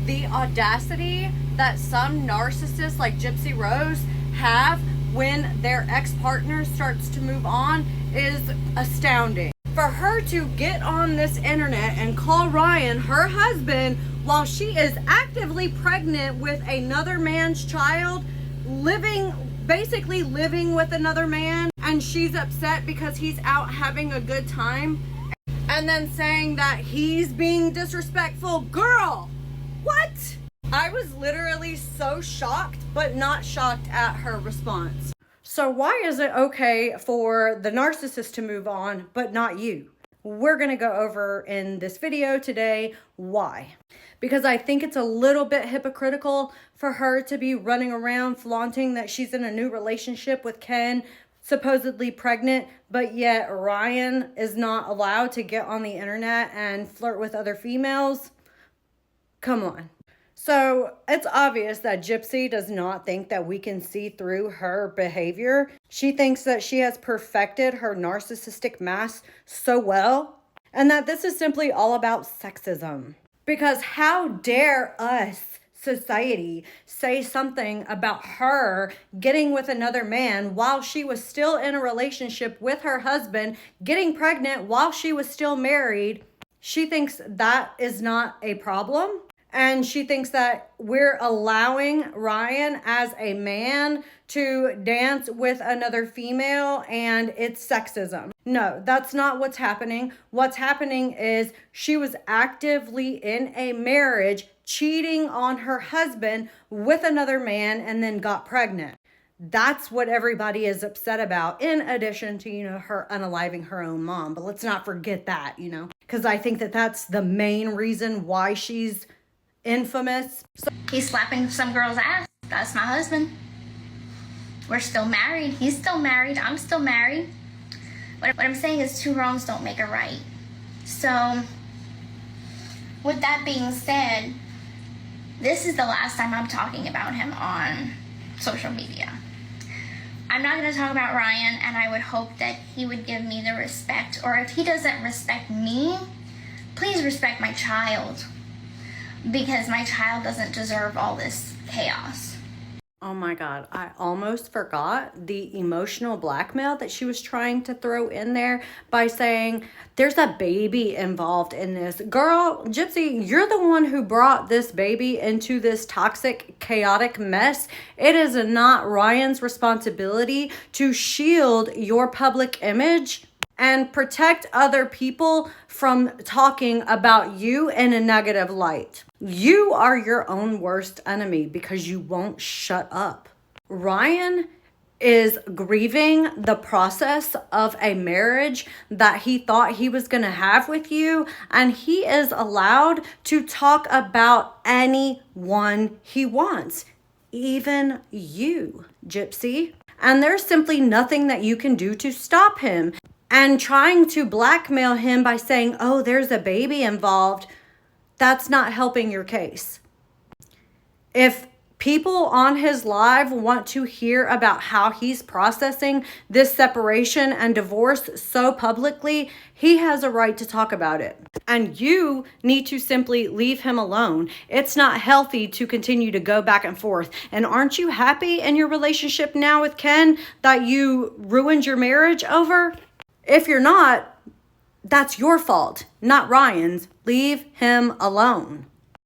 The audacity that some narcissists like Gypsy Rose have when their ex-partner starts to move on is astounding. For her to get on this internet and call Ryan her husband while she is actively pregnant with another man's child, basically living with another man, and she's upset because he's out having a good time, and then saying that he's being disrespectful. Girl, what? I was literally so shocked, but not shocked at her response. So why is it okay for the narcissist to move on, but not you? We're going to go over in this video today why. Because I think it's a little bit hypocritical for her to be running around flaunting that she's in a new relationship with Ken, supposedly pregnant, but yet Ryan is not allowed to get on the internet and flirt with other females. Come on. So it's obvious that Gypsy does not think that we can see through her behavior. She thinks that she has perfected her narcissistic mask so well, and that this is simply all about sexism. Because how dare us, society, say something about her getting with another man while she was still in a relationship with her husband, getting pregnant while she was still married. She thinks that is not a problem. And she thinks that we're allowing Ryan as a man to dance with another female and it's sexism. No, that's not what's happening. What's happening is she was actively in a marriage, cheating on her husband with another man, and then got pregnant. That's what everybody is upset about, in addition to, her unaliving her own mom. But let's not forget that, because I think that that's the main reason why she's infamous. He's slapping some girl's ass. That's my husband. We're still married. He's still married. I'm still married. What I'm saying is 2 wrongs don't make a right. So, with that being said, this is the last time I'm talking about him on social media. I'm not going to talk about Ryan, and I would hope that he would give me the respect, or if he doesn't respect me, please respect my child. Because my child doesn't deserve all this chaos. Oh my God, I almost forgot the emotional blackmail that she was trying to throw in there by saying there's a baby involved in this. Girl, Gypsy, you're the one who brought this baby into this toxic, chaotic mess. It is not Ryan's responsibility to shield your public image and protect other people from talking about you in a negative light. You are your own worst enemy because you won't shut up. Ryan is grieving the process of a marriage that he thought he was going to have with you, and he is allowed to talk about anyone he wants, even you, Gypsy. And there's simply nothing that you can do to stop him. And trying to blackmail him by saying, oh, there's a baby involved, that's not helping your case. If people on his live want to hear about how he's processing this separation and divorce so publicly, he has a right to talk about it. And you need to simply leave him alone. It's not healthy to continue to go back and forth. And aren't you happy in your relationship now with Ken that you ruined your marriage over? If you're not, that's your fault, not Ryan's. Leave him alone.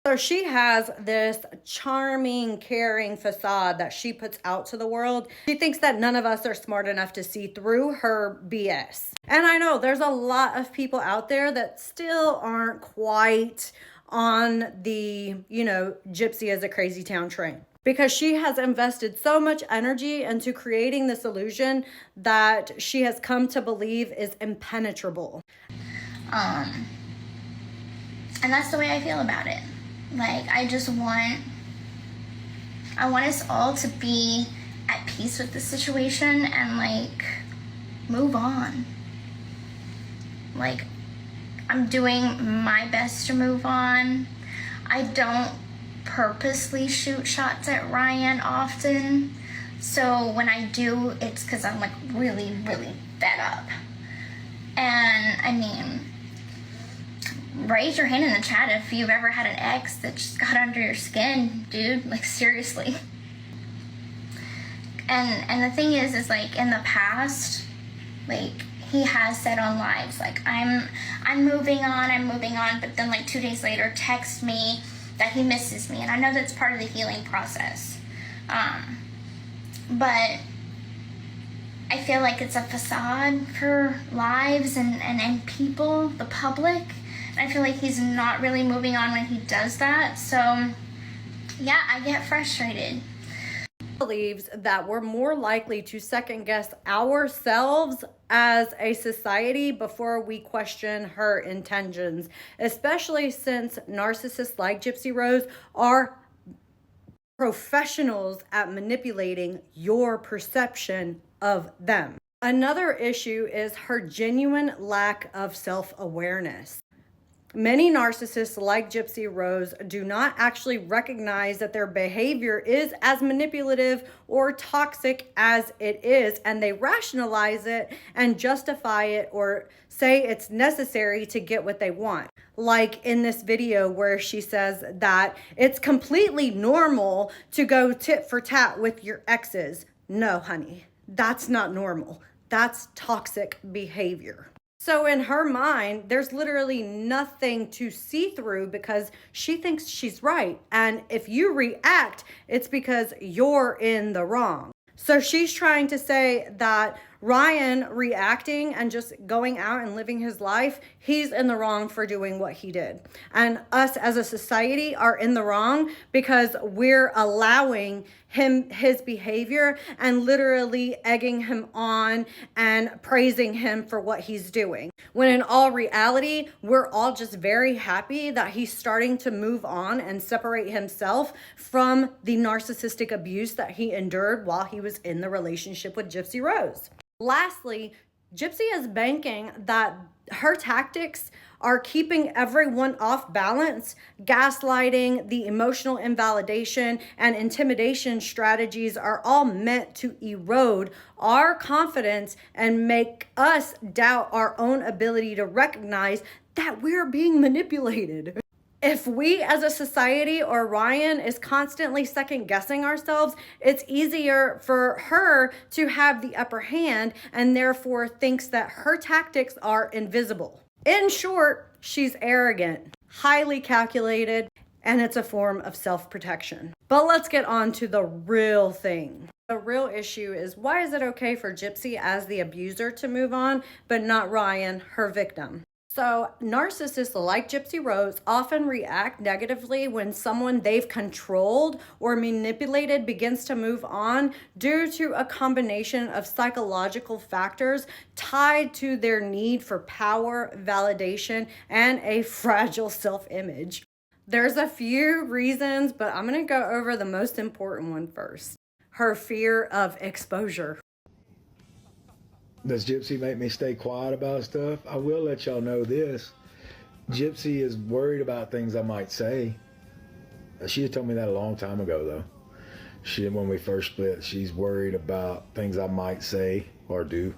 So she has this charming, caring facade that she puts out to the world. She thinks that none of us are smart enough to see through her BS. And I know there's a lot of people out there that still aren't quite on the, Gypsy as a crazy town train. Because she has invested so much energy into creating this illusion that she has come to believe is impenetrable. And that's the way I feel about it. Like, I want us all to be at peace with the situation and, move on. I'm doing my best to move on. I don't purposely shoot shots at Ryan often. So when I do, it's because I'm really, really fed up. And raise your hand in the chat if you've ever had an ex that just got under your skin, dude. Like, seriously. And the thing is like, in the past, like, he has said on lives, like, I'm moving on, but then like 2 days later text me that he misses me, and I know that's part of the healing process. But I feel like it's a facade for lives and people, the public. And I feel like he's not really moving on when he does that. So yeah, I get frustrated. Believes that we're more likely to second guess ourselves as a society before we question her intentions, especially since narcissists like Gypsy Rose are professionals at manipulating your perception of them. Another issue is her genuine lack of self-awareness. Many narcissists like Gypsy Rose do not actually recognize that their behavior is as manipulative or toxic as it is, and they rationalize it and justify it or say it's necessary to get what they want. Like in this video where she says that it's completely normal to go tit for tat with your exes. No, honey, that's not normal. That's toxic behavior. So in her mind, there's literally nothing to see through because she thinks she's right. And if you react, it's because you're in the wrong. So she's trying to say that Ryan reacting and just going out and living his life, he's in the wrong for doing what he did. And us as a society are in the wrong because we're allowing his behavior and literally egging him on and praising him for what he's doing. When in all reality, we're all just very happy that he's starting to move on and separate himself from the narcissistic abuse that he endured while he was in the relationship with Gypsy Rose. Lastly, Gypsy is banking that her tactics are keeping everyone off balance. Gaslighting, the emotional invalidation, and intimidation strategies are all meant to erode our confidence and make us doubt our own ability to recognize that we're being manipulated. If we as a society or Ryan is constantly second guessing ourselves, it's easier for her to have the upper hand and therefore thinks that her tactics are invisible. In short, she's arrogant, highly calculated, and it's a form of self-protection. But let's get on to the real thing. The real issue is, why is it okay for Gypsy as the abuser to move on, but not Ryan, her victim? So narcissists like Gypsy Rose often react negatively when someone they've controlled or manipulated begins to move on due to a combination of psychological factors tied to their need for power, validation, and a fragile self-image. There's a few reasons, but I'm going to go over the most important one first. Her fear of exposure. Does Gypsy make me stay quiet about stuff? I will let y'all know this. Gypsy is worried about things I might say. She had told me that a long time ago, though. When we first split, she's worried about things I might say or do.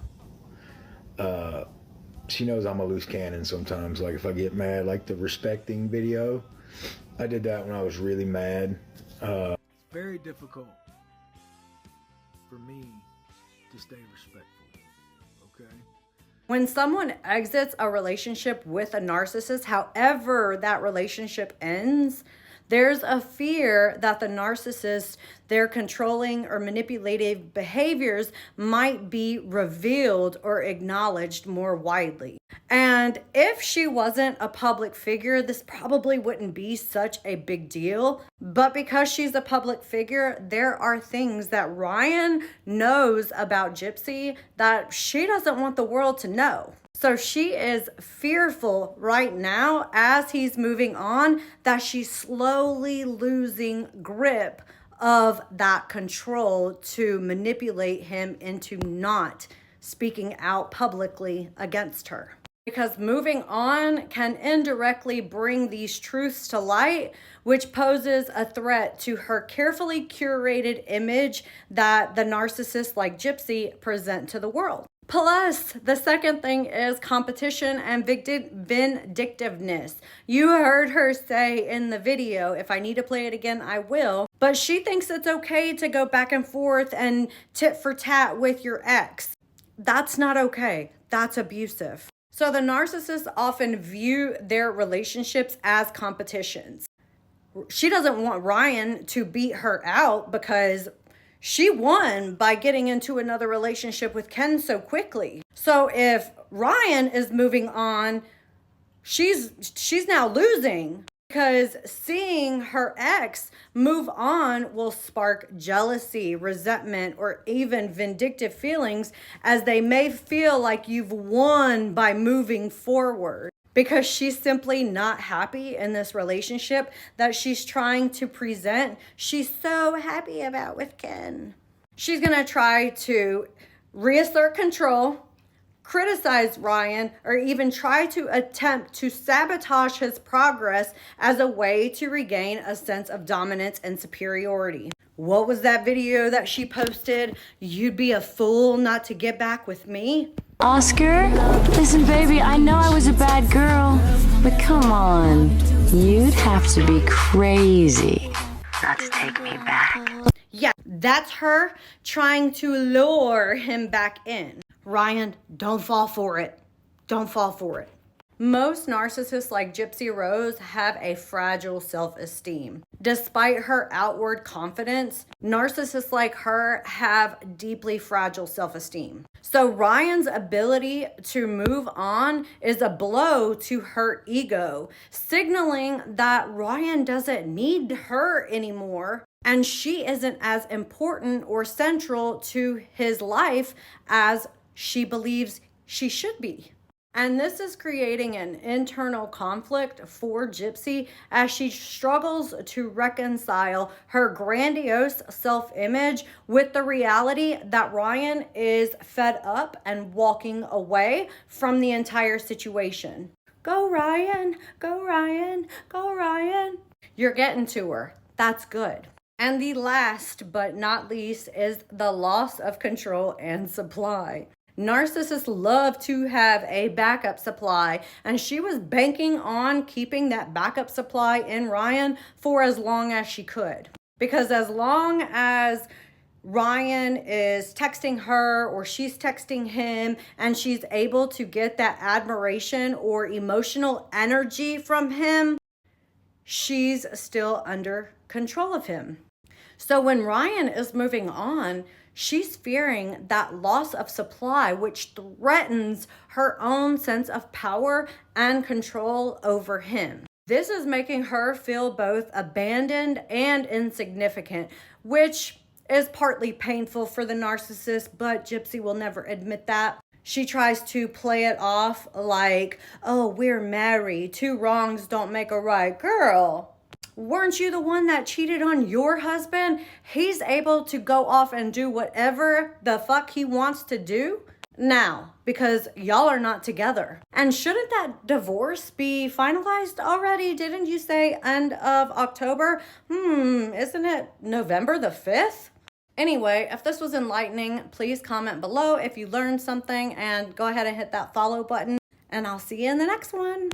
She knows I'm a loose cannon sometimes. Like if I get mad, like the respecting video, I did that when I was really mad. It's very difficult for me to stay respectful. Okay. When someone exits a relationship with a narcissist, however that relationship ends, there's a fear that the narcissist, their controlling or manipulative behaviors might be revealed or acknowledged more widely. And if she wasn't a public figure, this probably wouldn't be such a big deal. But because she's a public figure, there are things that Ryan knows about Gypsy that she doesn't want the world to know. So she is fearful right now as he's moving on that she's slowly losing grip of that control to manipulate him into not speaking out publicly against her. Because moving on can indirectly bring these truths to light, which poses a threat to her carefully curated image that the narcissists like Gypsy present to the world. Plus, the second thing is competition and vindictiveness. You heard her say in the video, if I need to play it again, I will. But she thinks it's okay to go back and forth and tit for tat with your ex. That's not okay. That's abusive. So the narcissists often view their relationships as competitions. She doesn't want Ryan to beat her out because she won by getting into another relationship with Ken so quickly. So if Ryan is moving on, she's now losing, because seeing her ex move on will spark jealousy, resentment, or even vindictive feelings, as they may feel like you've won by moving forward, because she's simply not happy in this relationship that she's trying to present she's so happy about with Ken. She's gonna try to reassert control, criticize Ryan, or even try to attempt to sabotage his progress as a way to regain a sense of dominance and superiority. What was that video that she posted? You'd be a fool not to get back with me. Oscar, listen, baby, I know I was a bad girl, but come on. You'd have to be crazy not to take me back. Yeah, that's her trying to lure him back in. Ryan, don't fall for it. Don't fall for it. Most narcissists like Gypsy Rose have a fragile self-esteem. Despite her outward confidence, narcissists like her have deeply fragile self-esteem. So Ryan's ability to move on is a blow to her ego, signaling that Ryan doesn't need her anymore, and she isn't as important or central to his life as she believes she should be. And this is creating an internal conflict for Gypsy as she struggles to reconcile her grandiose self-image with the reality that Ryan is fed up and walking away from the entire situation. Go Ryan, go Ryan, go Ryan. You're getting to her. That's good. And the last but not least is the loss of control and supply. Narcissists love to have a backup supply, and she was banking on keeping that backup supply in Ryan for as long as she could. Because as long as Ryan is texting her or she's texting him and she's able to get that admiration or emotional energy from him, she's still under control of him. So when Ryan is moving on, she's fearing that loss of supply, which threatens her own sense of power and control over him. This is making her feel both abandoned and insignificant, which is partly painful for the narcissist, but Gypsy will never admit that. She tries to play it off like, oh, we're married. 2 wrongs don't make a right. Girl, weren't you the one that cheated on your husband? He's able to go off and do whatever the fuck he wants to do now because y'all are not together. And shouldn't that divorce be finalized already? Didn't you say end of October? Isn't it November the 5th? Anyway, if this was enlightening, please comment below if you learned something and go ahead and hit that follow button. And I'll see you in the next one.